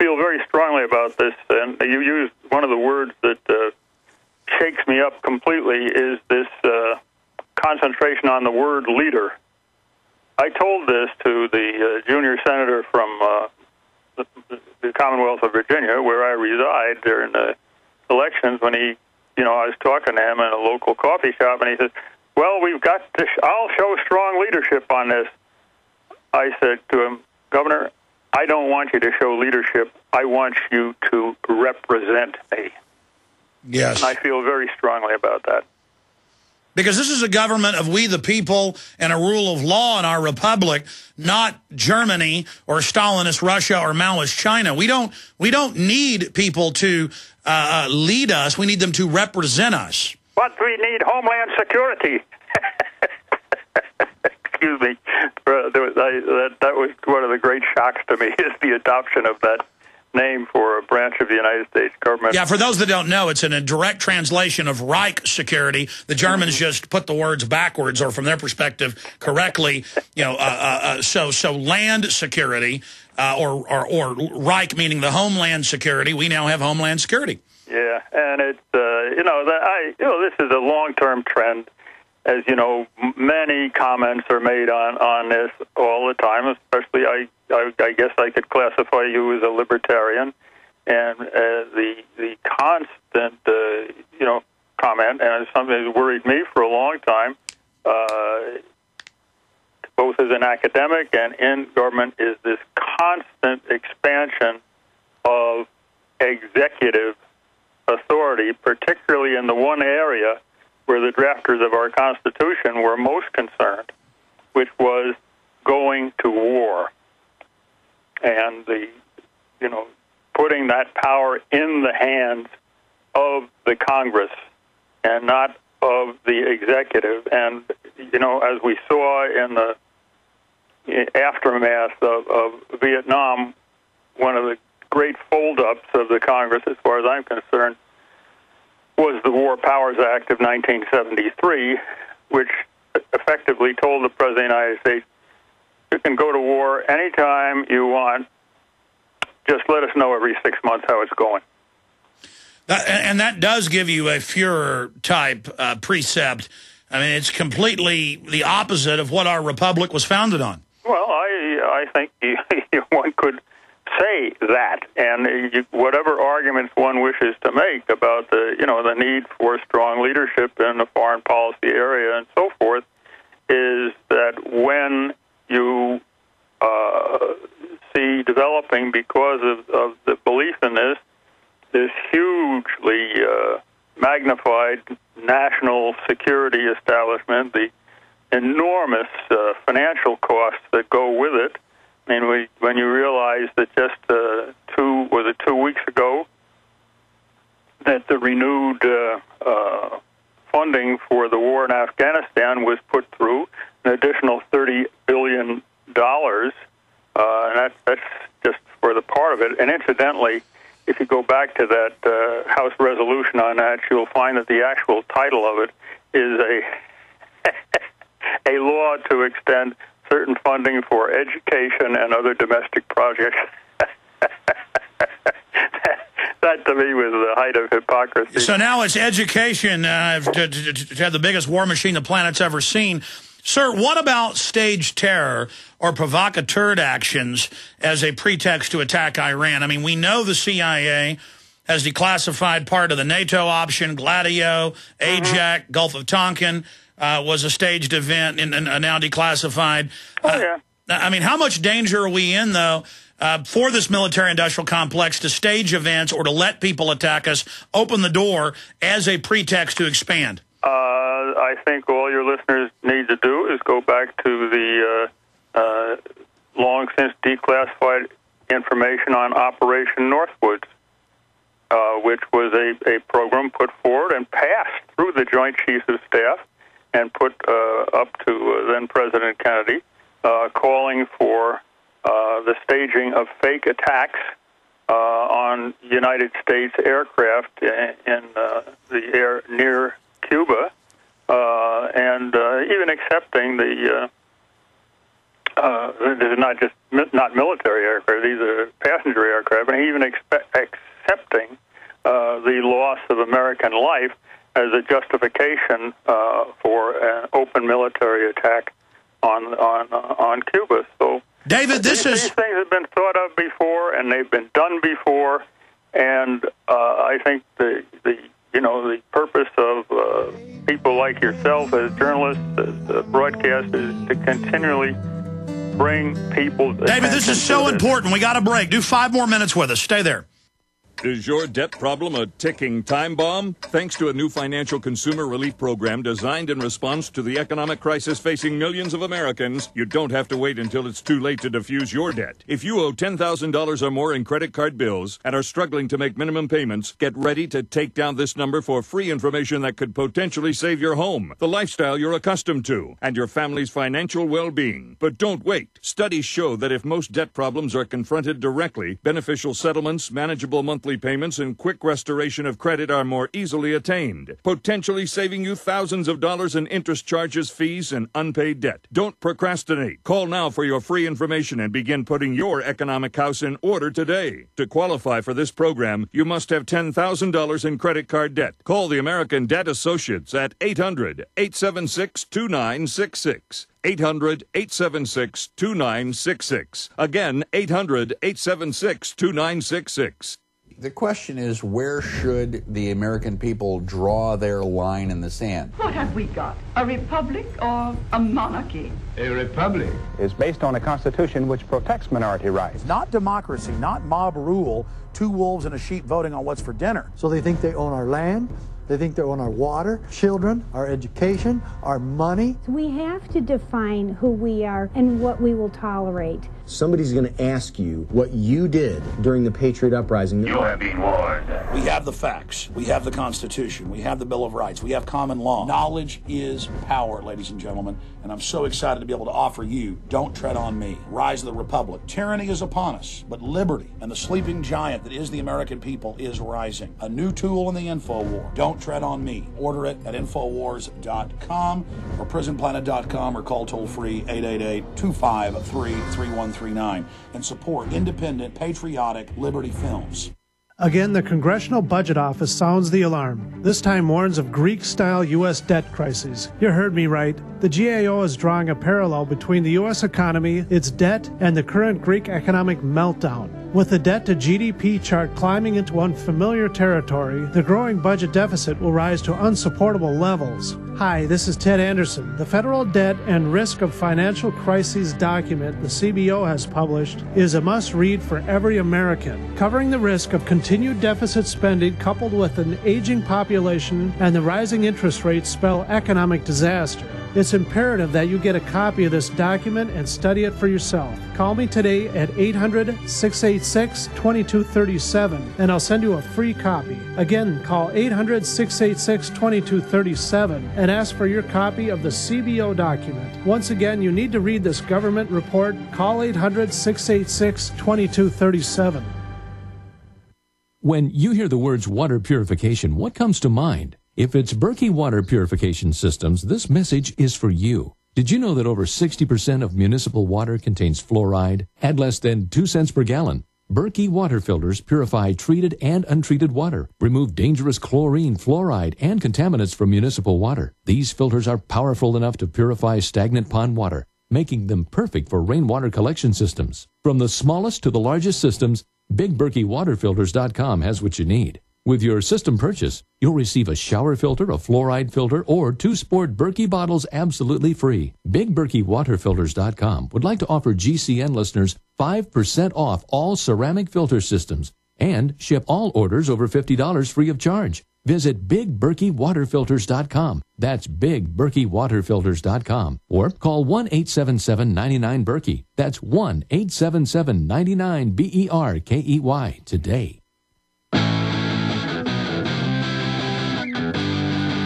feel very strongly about this, and you used one of the words that shakes me up completely, is this concentration on the word leader. I told this to the junior senator from the Commonwealth of Virginia, where I reside, during the elections, when he, I was talking to him in a local coffee shop, and he says, well, we've got to, I'll show strong leadership on this. I said to him, Governor, I don't want you to show leadership. I want you to represent me. Yes. And I feel very strongly about that. Because this is a government of we the people and a rule of law in our republic, not Germany or Stalinist Russia or Maoist China. We don't need people to lead us. We need them to represent us. But we need Homeland Security. Excuse me. That was one of the great shocks to me, is the adoption of that name for a branch of the United States government. Yeah, for those that don't know, it's in a direct translation of Reich security. The Germans just put the words backwards, or from their perspective, correctly. So land security, or Reich meaning the Homeland Security. We now have Homeland Security. Yeah, and it's this is a long-term trend. As you know, many comments are made on this all the time. Especially, I guess I could classify you as a libertarian, and the constant comment, and it's something that worried me for a long time, both as an academic and in government, is this constant expansion of executive authority, particularly in the one area where the drafters of our Constitution were most concerned, which was going to war. And putting that power in the hands of the Congress and not of the executive. And, as we saw in the aftermath of Vietnam, one of the great fold-ups of the Congress, as far as I'm concerned, was the War Powers Act of 1973, which effectively told the President of the United States, you can go to war anytime you want, just let us know every 6 months how it's going. And that does give you a Führer-type precept. I mean, it's completely the opposite of what our republic was founded on. Well, I think one could say that, and whatever arguments one wishes to make about the need for strong leadership in the foreign policy area and so forth, is that when you see developing, because of the belief in this hugely magnified national security establishment, the enormous financial costs that go with it. I mean, when you realize that just 2 weeks ago, that the renewed funding for the war in Afghanistan was put through, an additional $30 billion, and that's just for the part of it. And incidentally, if you go back to that House resolution on that, you'll find that the actual title of it is a law to extend certain funding for education and other domestic projects. That, to me, was the height of hypocrisy. So now it's education to have the biggest war machine the planet's ever seen. Sir, what about staged terror or provocateur actions as a pretext to attack Iran? I mean, we know the CIA has declassified part of the NATO option, Gladio, AJAC, Gulf of Tonkin was a staged event and now declassified. Oh, yeah. I mean, how much danger are we in, though, for this military-industrial complex to stage events or to let people attack us, open the door as a pretext to expand? I think all your listeners need to do is go back to the long since declassified information on Operation Northwoods, which was a program put forward and passed through the Joint Chiefs of Staff and put up to then-President Kennedy, calling for the staging of fake attacks on United States aircraft in the air near Cuba, and even accepting the this is not military aircraft; these are passenger aircraft, and even accepting the loss of American life as a justification for an open military attack on Cuba. So, David, these things have been thought of before, and they've been done before, and I think the purpose of people like yourself as journalists, as broadcasters, to continually bring people. David, this is so important. We got a break. Do 5 more minutes with us. Stay there. Is your debt problem a ticking time bomb? Thanks to a new financial consumer relief program designed in response to the economic crisis facing millions of Americans, you don't have to wait until it's too late to defuse your debt. If you owe $10,000 or more in credit card bills and are struggling to make minimum payments, get ready to take down this number for free information that could potentially save your home, the lifestyle you're accustomed to, and your family's financial well-being. But don't wait. Studies show that if most debt problems are confronted directly, beneficial settlements, manageable monthly payments, and quick restoration of credit are more easily attained, potentially saving you thousands of dollars in interest charges, fees, and unpaid debt. Don't procrastinate. Call now for your free information and begin putting your economic house in order today. To qualify for this program, you must have $10,000 in credit card debt. Call the American Debt Associates at 800-876-2966. 800-876-2966. Again, 800-876-2966. The question is, where should the American people draw their line in the sand? What have we got? A republic or a monarchy? A republic is based on a constitution which protects minority rights. Not democracy, not mob rule, 2 wolves and a sheep voting on what's for dinner. So they think they own our land, they think they own our water, children, our education, our money. We have to define who we are and what we will tolerate. Somebody's going to ask you what you did during the Patriot Uprising. You have been warned. We have the facts. We have the Constitution. We have the Bill of Rights. We have common law. Knowledge is power, ladies and gentlemen. And I'm so excited to be able to offer you Don't Tread on Me, Rise of the Republic. Tyranny is upon us, but liberty and the sleeping giant that is the American people is rising. A new tool in the info war. Don't Tread on Me. Order it at Infowars.com or PrisonPlanet.com or call toll-free 888-253-3139 and support independent, patriotic Liberty films. Again, the Congressional Budget Office sounds the alarm. This time warns of Greek-style U.S. debt crises. You heard me right. The GAO is drawing a parallel between the U.S. economy, its debt, and the current Greek economic meltdown. With the debt-to-GDP chart climbing into unfamiliar territory, the growing budget deficit will rise to unsupportable levels. Hi, this is Ted Anderson. The Federal Debt and Risk of Financial Crises document the CBO has published is a must-read for every American, covering the risk of continued deficit spending coupled with an aging population and the rising interest rates spell economic disaster. It's imperative that you get a copy of this document and study it for yourself. Call me today at 800-686-2237 and I'll send you a free copy. Again, call 800-686-2237 and ask for your copy of the CBO document. Once again, you need to read this government report. Call 800-686-2237. When you hear the words water purification, what comes to mind? If it's Berkey Water Purification Systems, this message is for you. Did you know that over 60% of municipal water contains fluoride at less than 2 cents per gallon? Berkey water filters purify treated and untreated water, remove dangerous chlorine, fluoride, and contaminants from municipal water. These filters are powerful enough to purify stagnant pond water, making them perfect for rainwater collection systems. From the smallest to the largest systems, BigBerkeyWaterFilters.com has what you need. With your system purchase, you'll receive a shower filter, a fluoride filter, or 2 sport Berkey bottles absolutely free. BigBerkeyWaterFilters.com would like to offer GCN listeners 5% off all ceramic filter systems and ship all orders over $50 free of charge. Visit BigBerkeyWaterFilters.com. That's BigBerkeyWaterFilters.com. Or call 1-877-99-BERKEY. That's 1-877-99-BERKEY today.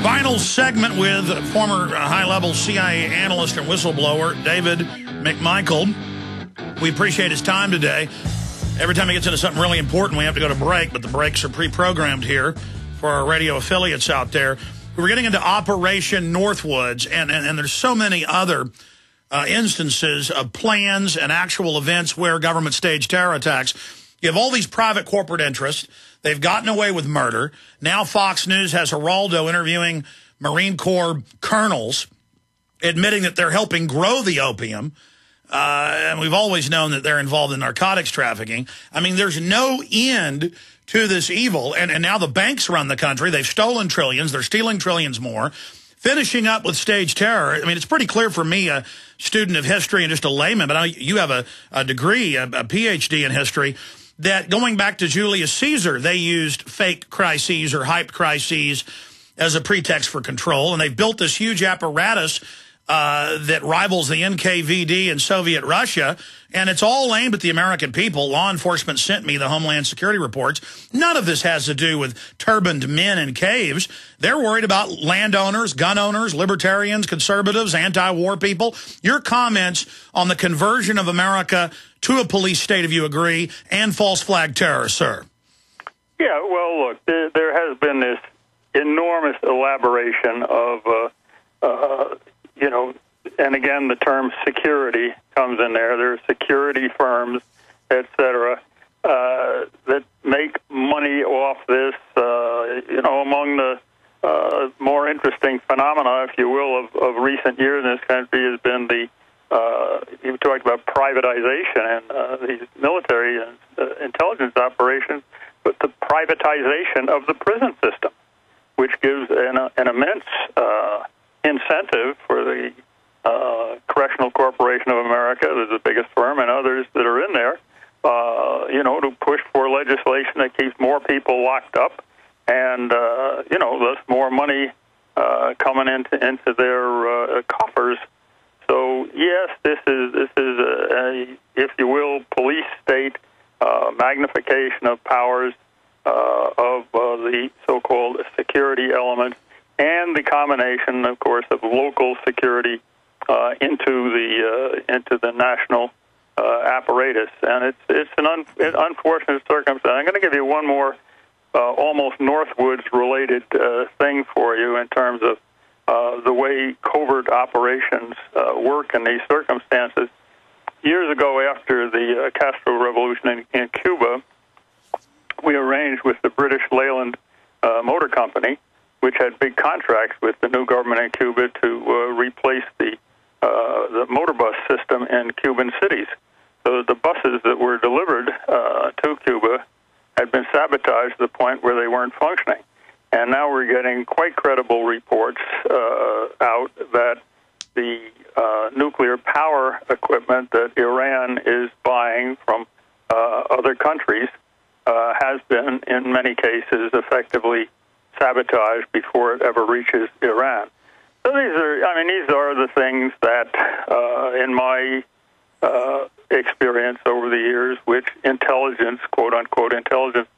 Final segment with former high-level CIA analyst and whistleblower David MacMichael. We appreciate his time today. Every time he gets into something really important, we have to go to break, but the breaks are pre-programmed here for our radio affiliates out there. We're getting into Operation Northwoods, and there's so many other instances of plans and actual events where government staged terror attacks. You have all these private corporate interests. They've gotten away with murder. Now Fox News has Geraldo interviewing Marine Corps colonels, admitting that they're helping grow the opium. And we've always known that they're involved in narcotics trafficking. I mean, there's no end to this evil. And now the banks run the country. They've stolen trillions. They're stealing trillions more. Finishing up with staged terror, I mean, it's pretty clear for me, a student of history and just a layman, but I know you have a degree, a PhD in history, that going back to Julius Caesar, they used fake crises or hyped crises as a pretext for control, and they've built this huge apparatus that rivals the NKVD in Soviet Russia, and it's all aimed at the American people. Law enforcement sent me the Homeland Security reports. None of this has to do with turbaned men in caves. They're worried about landowners, gun owners, libertarians, conservatives, anti-war people. Your comments on the conversion of America to a police state, if you agree, and false flag terror, sir. Yeah, well, look, there has been this enormous elaboration of you know, and again, the term security comes in there. There are security firms, et cetera, that make money off this. You know, among the more interesting phenomena, if you will, of recent years in this country has been the, you talked about privatization and these military and intelligence operations, but the privatization of the prison system, which gives an immense incentive for the Correctional Corporation of America, that's the biggest firm, and others that are in there, you know, to push for legislation that keeps more people locked up, and you know, thus more money coming into their coffers. So yes, this is a, if you will, police state magnification of powers of the so-called security elements, and the combination, of course, of local security into the national apparatus, and it's an unfortunate circumstance. I'm going to give you one more almost Northwoods related thing for you in terms of the way covert operations work in these circumstances. Years ago, after the Castro Revolution in Cuba, we arranged with the British Leyland Motor Company, which had big contracts with the new government in Cuba to replace the motor bus system in Cuban cities. So the buses that were delivered to Cuba had been sabotaged to the point where they weren't functioning. And now we're getting quite credible reports out that the nuclear power equipment that Iran is buying from other countries has been, in many cases, effectively sabotaged before it ever reaches Iran. So these are the things that, in my experience over the years, which intelligence, quote-unquote, intelligence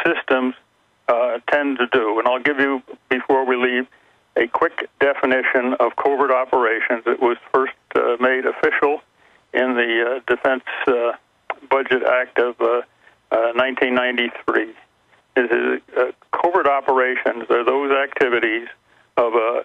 systems tend to do. And I'll give you, before we leave, a quick definition of covert operations. It was first made official in the Defense Budget Act of 1993. Covert operations are those activities of a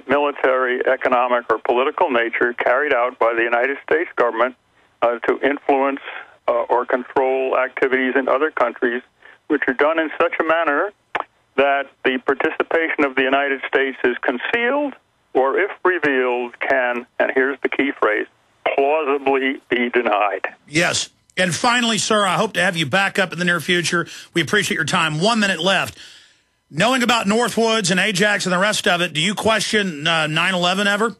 military, economic, or political nature carried out by the United States government to influence or control activities in other countries, which are done in such a manner that the participation of the United States is concealed, or if revealed, can, and here's the key phrase, plausibly be denied. Yes. And finally, sir, I hope to have you back up in the near future. We appreciate your time. 1 minute left. Knowing about Northwoods and Ajax and the rest of it, do you question 9/11 ever?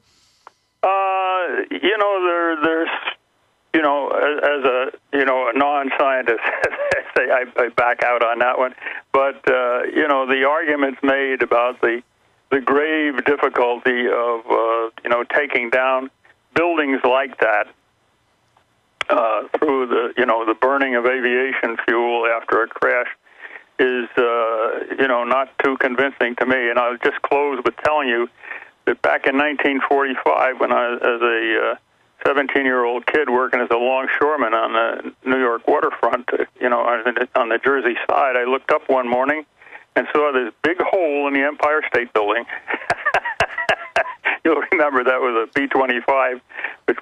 You know, there's, you know, as a non-scientist, I back out on that one. But you know, the arguments made about the grave difficulty of you know, taking down buildings like that through the burning of aviation fuel after a crash is you know, not too convincing to me. And I'll just close with telling you that back in 1945, when I was as a 17-year-old kid working as a longshoreman on the New York waterfront, you know, on the Jersey side, I looked up one morning and saw this big hole in the Empire State Building. You'll remember that was a B-25, which